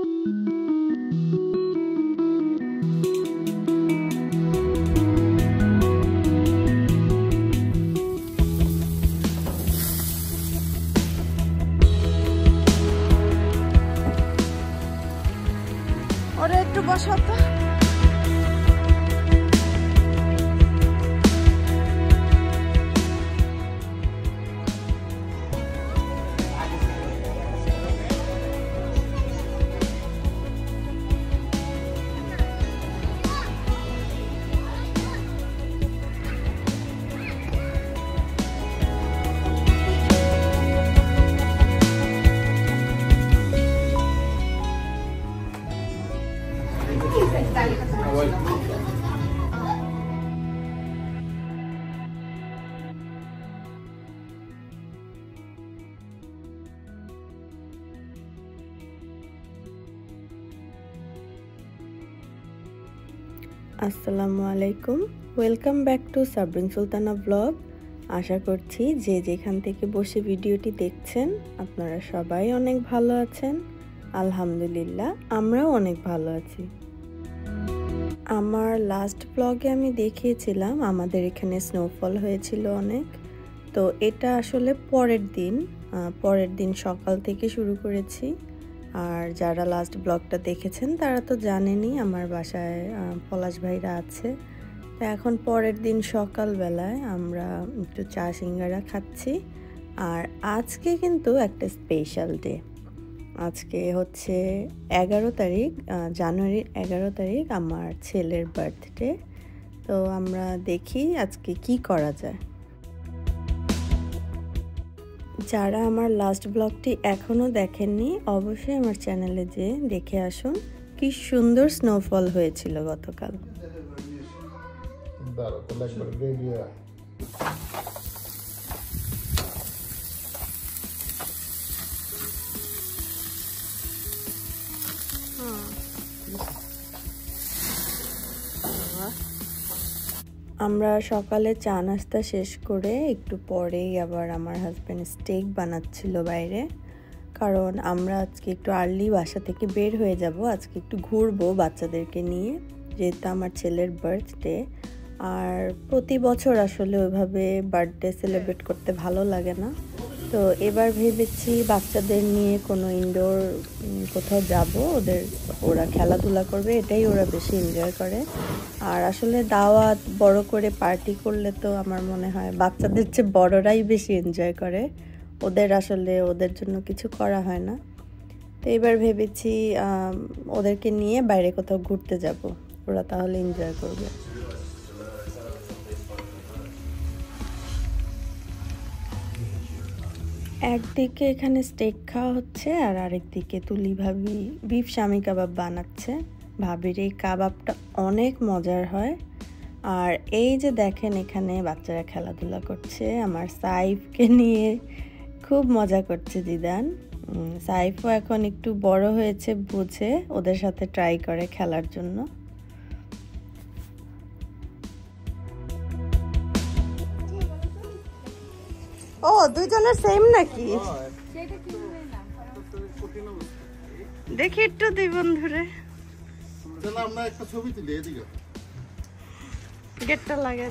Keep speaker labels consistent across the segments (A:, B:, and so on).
A: ওরে একটু বসো তো। আসসালামু আলাইকুম, welcome back to Sabrin Sultana blog. আশা করছি যে যেখান থেকে বসে ভিডিওটি দেখছেন আপনারা সবাই অনেক ভালো আছেন। আলহামদুলিল্লাহ, আমরাও অনেক ভালো আছি। আমার লাস্ট ব্লগে আমি দেখিয়েছিলাম আমাদের এখানে স্নোফল হয়েছিল অনেক। তো এটা আসলে পরের দিন সকাল থেকে শুরু করেছি। আর যারা লাস্ট ব্লগটা দেখেছেন তারা তো জানেনই আমার বাসায় পলাশ ভাইরা আছে। তো এখন পরের দিন সকালবেলায় আমরা একটু চা সিঙ্গারা খাচ্ছি। আর আজকে কিন্তু একটা স্পেশাল ডে। আজকে হচ্ছে 11 তারিখ, জানুয়ারির 11 তারিখ আমার ছেলের বার্থডে। তো আমরা দেখি আজকে কি করা যায়। যারা আমার লাস্ট ব্লগটি এখনও দেখেননি অবশ্যই আমার চ্যানেলে যেয়ে দেখে আসুন। কি সুন্দর স্নোফল হয়েছিল গতকাল। আমরা সকালে চা নাস্তা শেষ করে একটু পরেই আবার আমার হাজব্যান্ড স্টেক বানাচ্ছিল বাইরে, কারণ আমরা আজকে একটু আর্লি বাসা থেকে বের হয়ে যাব। আজকে একটু ঘুরবো বাচ্চাদেরকে নিয়ে, যেহেতু আমার ছেলের বার্থডে। আর প্রতি বছর আসলে ওইভাবে বার্থডে সেলিব্রেট করতে ভালো লাগে না। তো এবার ভেবেছি বাচ্চাদের নিয়ে কোনো ইনডোর কোথাও যাব, ওরা খেলাধুলা করবে, এটাই ওরা বেশি এনজয় করে। আর আসলে দাওয়াত বড় করে পার্টি করলে তো আমার মনে হয় বাচ্চাদের চেয়ে বড়রাই বেশি এনজয় করে, ওদের জন্য কিছু করা হয় না। তো এবার ভেবেছি ওদেরকে নিয়ে বাইরে কোথাও ঘুরতে যাব, ওরা তাহলে এনজয় করবে। একদিকে এখানে স্টেক খাওয়া হচ্ছে আর আরেকদিকে তুলি ভাবি বিফ শামি কাবাব বানাচ্ছে। ভাবির এই কাবাবটা অনেক মজার হয়। আর এই যে দেখেন এখানে বাচ্চারা খেলাধুলা করছে, আমার সাইফকে নিয়ে খুব মজা করছে জিদান। সাইফও এখন একটু বড় হয়েছে, বুঝে ওদের সাথে ট্রাই করে খেলার জন্য। ও দুইজনের সেম নাকি? দেখি একটু দুই বন্ধুরে আমরা একটা ছবি তুলি, এদিকে গেটটা লাগে।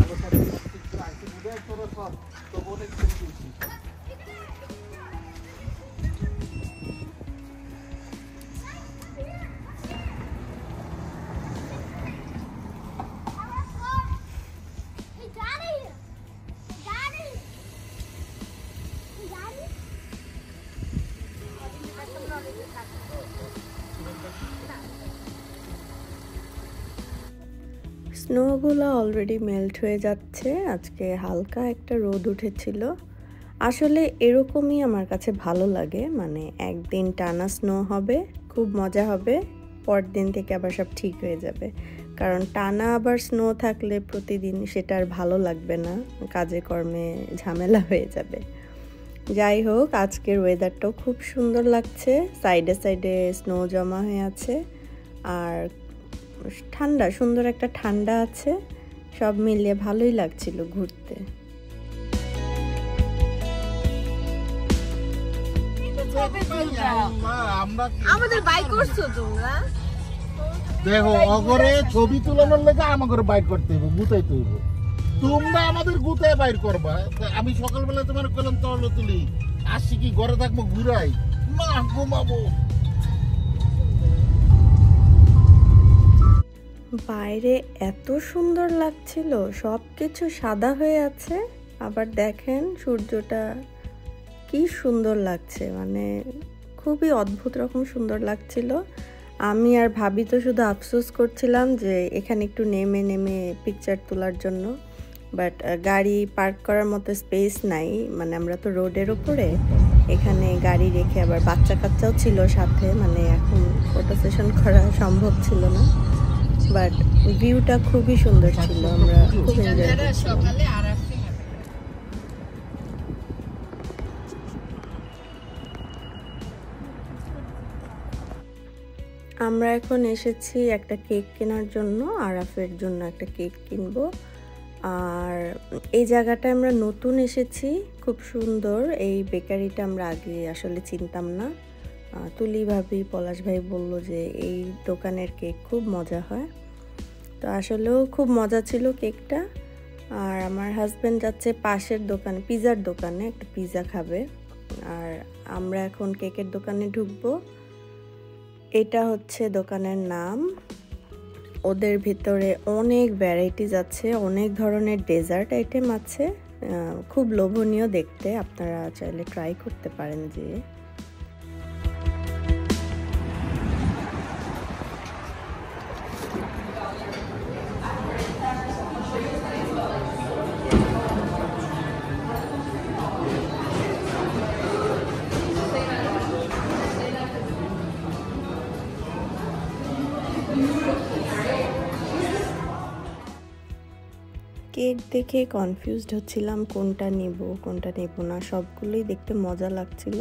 A: স্নোগুলো অলরেডি মেল্ট হয়ে যাচ্ছে। আজকে হালকা একটা রোদ উঠেছিল। আসলে এরকমই আমার কাছে ভালো লাগে, মানে একদিন টানা স্নো হবে, খুব মজা হবে, পরের দিন থেকে আবার সব ঠিক হয়ে যাবে। কারণ টানা আবার স্নো থাকলে প্রতিদিন সেটা আর ভালো লাগবে না, কাজে কর্মে ঝামেলা হয়ে যাবে। যাই হোক, আজকের ওয়েদারটাও খুব সুন্দর লাগছে, সাইডে সাইডে স্নো জমা হয়ে আছে আর ঠান্ডা, সুন্দর একটা ঠান্ডা আছে, সব মিলিয়ে ভালোই লাগছিল ঘুরতে।
B: আমাদের বাইক করছো তোমরা
C: দেখো অগরে ছবি তুলানোর লেগে আমাকে বাইর করতে হইব গুতাইতে হইব তোমরা আমাদের গুতায় বাইর করবা আমি সকালবেলা তোমার কলম তল তুলি আসি কি ঘরে থাকবো ঘুরাই না ঘুমাবো
A: বাইরে এত সুন্দর লাগছিল সব কিছু সাদা হয়ে আছে আবার দেখেন সূর্যটা কি সুন্দর লাগছে মানে খুবই অদ্ভুত রকম সুন্দর লাগছিল আমি আর ভাবি তো শুধু আফসোস করছিলাম যে এখানে একটু নেমে নেমে পিকচার তোলার জন্য বাট গাড়ি পার্ক করার মতো স্পেস নাই মানে আমরা তো রোডের উপরে এখানে গাড়ি রেখে আবার বাচ্চা কাচ্চাও ছিল সাথে মানে এখন ফটো সেশন করা সম্ভব ছিল না বাট ভিউটা খুবই সুন্দর ছিল আমরা খুব এনজয় করছিলাম আমরা এখন এসেছি একটা কেক কেনার জন্য আরাফের জন্য একটা কেক কিনবো আর এই জায়গাটা আমরা নতুন এসেছি খুব সুন্দর এই বেকারিটা আমরা আগে আসলে চিনতাম না তুলি ভাবি পলাশ ভাই বলল যে এই দোকানের কেক খুব মজা হয় তো আসলেও খুব মজা ছিল কেকটা আর আমার হাজব্যান্ড যাচ্ছে পাশের দোকানে পিৎজার দোকানে একটা পিৎজা খাবে আর আমরা এখন কেকের দোকানে ঢুকবো এটা হচ্ছে দোকানের নাম ওদের ভিতরে অনেক ভ্যারাইটিস আছে অনেক ধরনের ডেজার্ট আইটেম আছে খুব লোভনীয় দেখতে আপনারা চাইলে ট্রাই করতে পারেন যে কেক দেখে কনফিউজড হচ্ছিলাম কোনটা নেব না সবগুলোই দেখতে মজা লাগছিল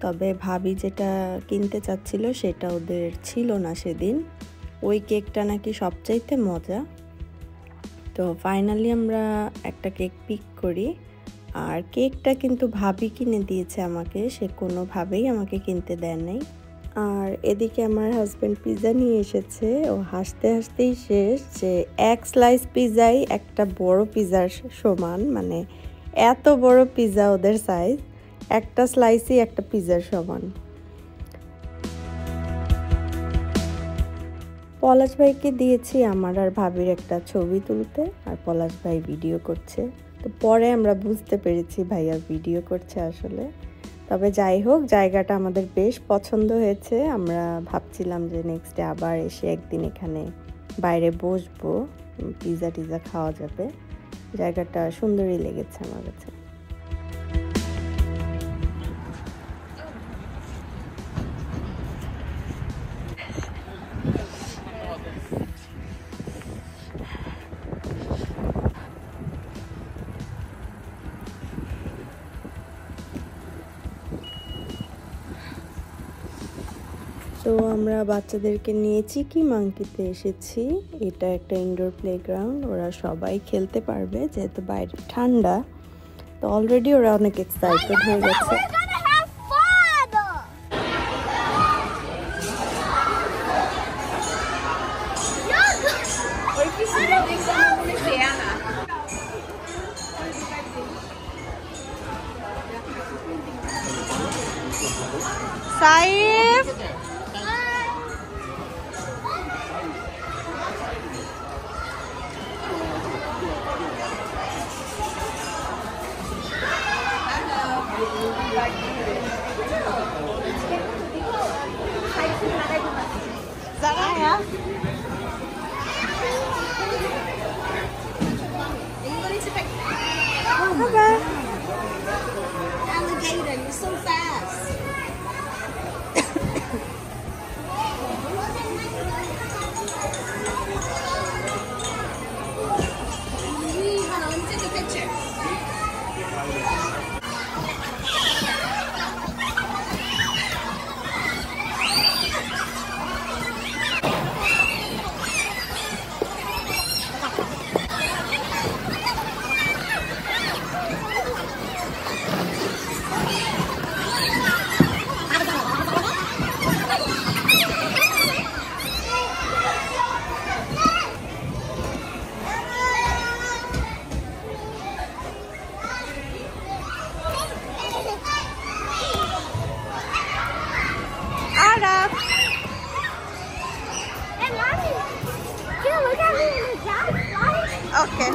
A: তবে ভাবি যেটা কিনতে চাচ্ছিল সেটা ওদের ছিল না সেদিন ওই কেকটা নাকি সবচাইতে মজা তো ফাইনালি আমরা একটা কেক পিক করি আর কেকটা কিন্তু ভাবি কিনে দিয়েছে আমাকে সে কোনোভাবেই আমাকে কিনতে দেয় নাই আর এদিকে আমার হাজব্যান্ড পিৎজা নিয়ে এসেছে ও হাসতে হাসতেই শেষ যে এক স্লাইস পিৎজাই একটা বড় পিৎজার সমান মানে এত বড় পিৎজা ওদের সাইজ একটা স্লাইসই একটা পিৎজার সমান পলাশ ভাইকে দিয়েছি আমার আর ভাবির একটা ছবি তুলতে আর পলাশ ভাই ভিডিও করছে তো পরে আমরা বুঝতে পেরেছি ভাইয়া ভিডিও করছে আসলে তবে যাই হোক জায়গাটা আমাদের বেশ পছন্দ হয়েছে আমরা ভাবছিলাম যে নেক্সট ডে আবার এসে একদিন এখানে বাইরে বসবো পিৎজা টিজা খাওয়া যাবে জায়গাটা সুন্দরই লেগেছে আমার কাছে তো আমরা বাচ্চাদেরকে নিয়ে চিকি মাংকিতে এসেছি এটা একটা ইনডোর প্লেগ্রাউন্ড ওরা সবাই খেলতে পারবে যেহেতু বাইরে ঠান্ডা তো অলরেডি ওরা অনেক এক্সাইটেড হয়ে গেছে Saif
B: Alligator, you're so fast. Hold on, let me take a picture.
A: ওকে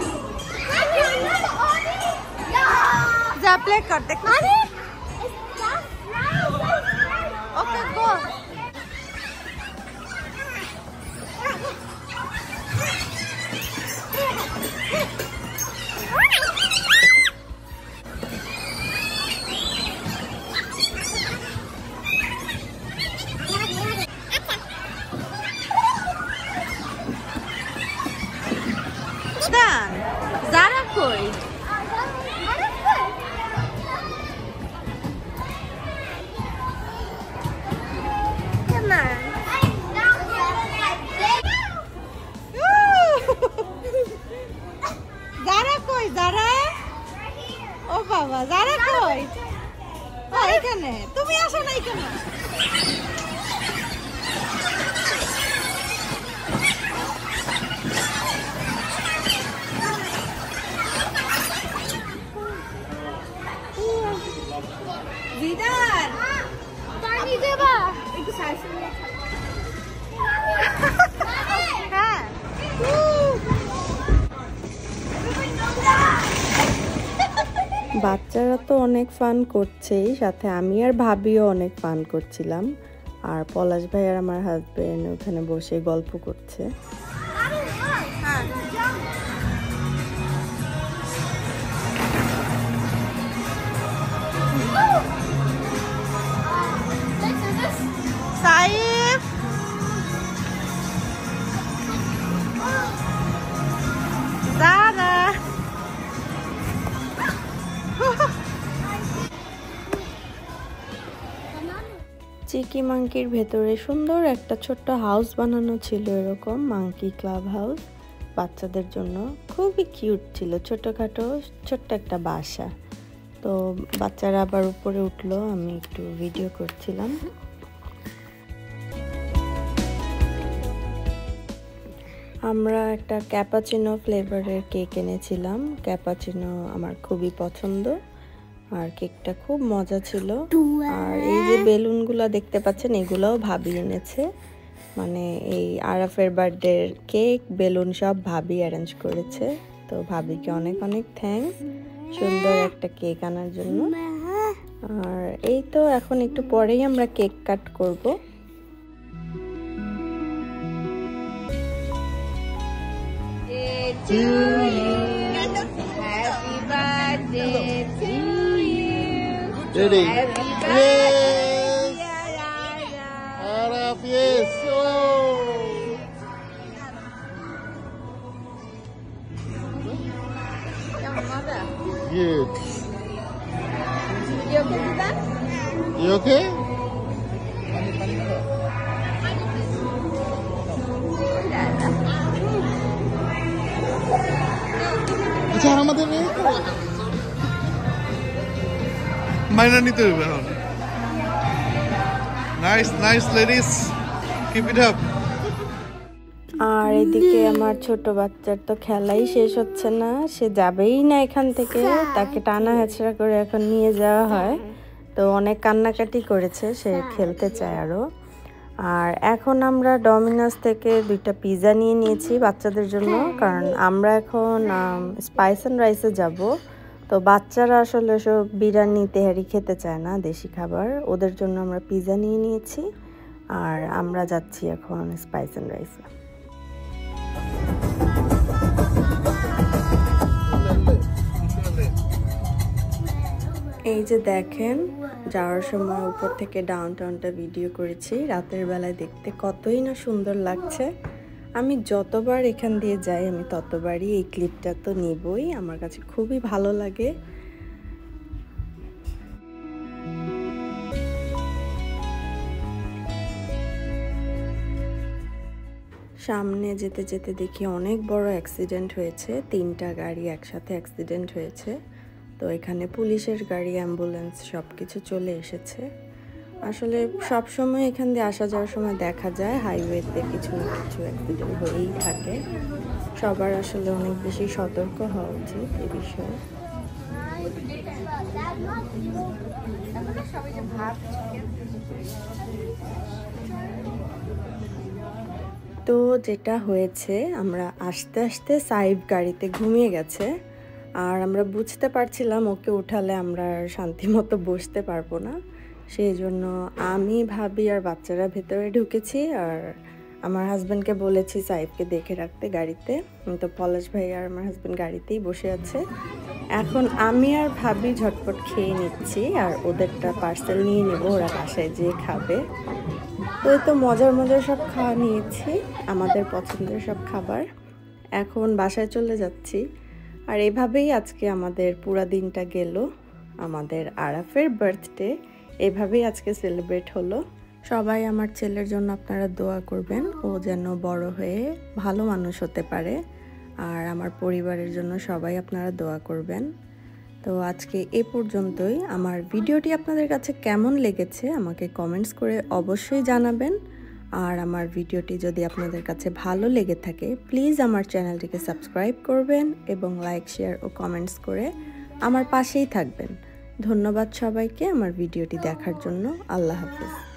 A: যা প্লে কর দেখ ওকে গো Zara koi? Come on. Zara koi? Zara? Oh baba, Zara koi? Oh, এখানে তুমি আসো না এখানে Vidar, পানি দেবা একটু সাইসে নিয়ে হ্যাঁ বাচ্চারা তো অনেক ফান করছেই সাথে আমি আর ভাবিও অনেক ফান করছিলাম আর পলাশ ভাই আর আমার হাজবেন্ড ওখানে বসে গল্প করছে Saif Zara চিকি মাঙ্কির ভেতরে সুন্দর একটা ছোট্ট হাউস বানানো ছিল এরকম মাঙ্কি ক্লাব হাউস বাচ্চাদের জন্য খুবই কিউট ছিল ছোটখাটো ছোট্ট একটা বাসা তো বাচ্চারা আবার উপরে উঠলো আমি একটু ভিডিও করছিলাম আমরা একটা ক্যাপাচিনো ফ্লেভারের কেক এনেছিলাম ক্যাপাচিনো আমার খুবই পছন্দ আর কেকটা খুব মজা ছিল আর এই যে বেলুনগুলো দেখতে পাচ্ছেন এগুলোও ভাবি এনেছে মানে এই আরাফের বার্থডে কেক বেলুন সব ভাবি অ্যারেঞ্জ করেছে তো ভাবিকে অনেক অনেক থ্যাঙ্কস সুন্দর একটা কেক আনার জন্য আর এই তো এখন একটু পরেই আমরা কেক কাট করব
B: To you. Happy birthday to you.
C: Ready?
B: Happy birthday.
C: Yes. Araf, yes. Oh.
B: Your mother.
C: Good.
B: You okay with that?
C: You okay? আচ্ছা আমাদের
D: মাইনা নিতে হবে এখন nice ladies keep it up
A: আর এদিকে আমার ছোট বাচ্চার তো খেলাই শেষ হচ্ছে না সে যাবেই না এখান থেকে তাকে টানা হেঁচড়া করে এখন নিয়ে যাওয়া হয় তো অনেক কান্নাকাটি করেছে সে খেলতে চায় আরো আর এখন আমরা ডমিনোস থেকে 2টা পিৎজা নিয়ে নিয়েছি বাচ্চাদের জন্য কারণ আমরা এখন স্পাইস এন্ড রাইসে যাব তো বাচ্চারা আসলে সব বিরিয়ানি তেহারি খেতে চায় না দেশি খাবার ওদের জন্য আমরা পিৎজা নিয়ে নিয়েছি আর আমরা যাচ্ছি এখন স্পাইস এন্ড রাইসে এই যে দেখেন যাওয়ার সময় উপর থেকে ডাউনটাউনটা ভিডিও করেছি রাতের বেলায় দেখতে কতই না সুন্দর লাগছে আমি যতবার এখান দিয়ে যাই আমি ততবারই এই ক্লিপটা তো নিবই আমার কাছে খুবই ভালো লাগে সামনে যেতে যেতে দেখি অনেক বড় অ্যাক্সিডেন্ট হয়েছে 3টা গাড়ি একসাথে অ্যাক্সিডেন্ট হয়েছে তো এখানে পুলিশের গাড়ি অ্যাম্বুলেন্স সব কিছু চলে এসেছে আসলে সব সময় এখান দিয়ে আসা যাওয়ার সময় দেখা যায় হাইওয়েতে কিছু না কিছু অ্যাক্সিডেন্ট হয়েই থাকে সবার আসলে অনেক বেশি সতর্ক হওয়া উচিত এই বিষয়ে তো যেটা হয়েছে, আমরা আস্তে আস্তে সাইফ গাড়িতে ঘুমিয়ে গেছে, আর আমরা বুঝতে পারছিলাম ওকে উঠালে আমরা শান্তি মতো বসতে পারবো না। সেই জন্য আমি ভাবি আর বাচ্চারা ভেতরে ঢুকেছি, আর আমার হাজব্যান্ডকে বলেছি সাইফকে দেখে রাখতে গাড়িতে। তো পলাশ ভাই আর আমার হাজব্যান্ড গাড়িতেই বসে আছে। এখন আমি আর ভাবি ঝটপট খেয়ে নিচ্ছি, আর ওদেরটা পার্সেল নিয়ে নেব, ওরা বাসায় যেয়ে খাবে। তো এই তো মজার মজার সব খাওয়া নিয়েছি, আমাদের পছন্দের সব খাবার। এখন বাসায় চলে যাচ্ছি, আর এভাবেই আজকে আমাদের পুরা দিনটা গেল। আমাদের আরাফের বার্থডে এভাবেই আজকে সেলিব্রেট হলো। সবাই আমার ছেলের জন্য আপনারা দোয়া করবেন, ও যেন বড় হয়ে ভালো মানুষ হতে পারে। আর আমার পরিবারের জন্য সবাই আপনারা দোয়া করবেন। তো আজকে এ পর্যন্তই। আমার ভিডিওটি আপনাদের কাছে কেমন লেগেছে আমাকে কমেন্টস করে অবশ্যই জানাবেন। আর আমার ভিডিওটি যদি আপনাদের কাছে ভালো লেগে থাকে প্লিজ আমার চ্যানেলটিকে সাবস্ক্রাইব করবেন এবং লাইক, শেয়ার ও কমেন্টস করে আমার পাশেই থাকবেন। ধন্যবাদ সবাইকে আমার ভিডিওটি দেখার জন্য। আল্লাহ হাফেজ।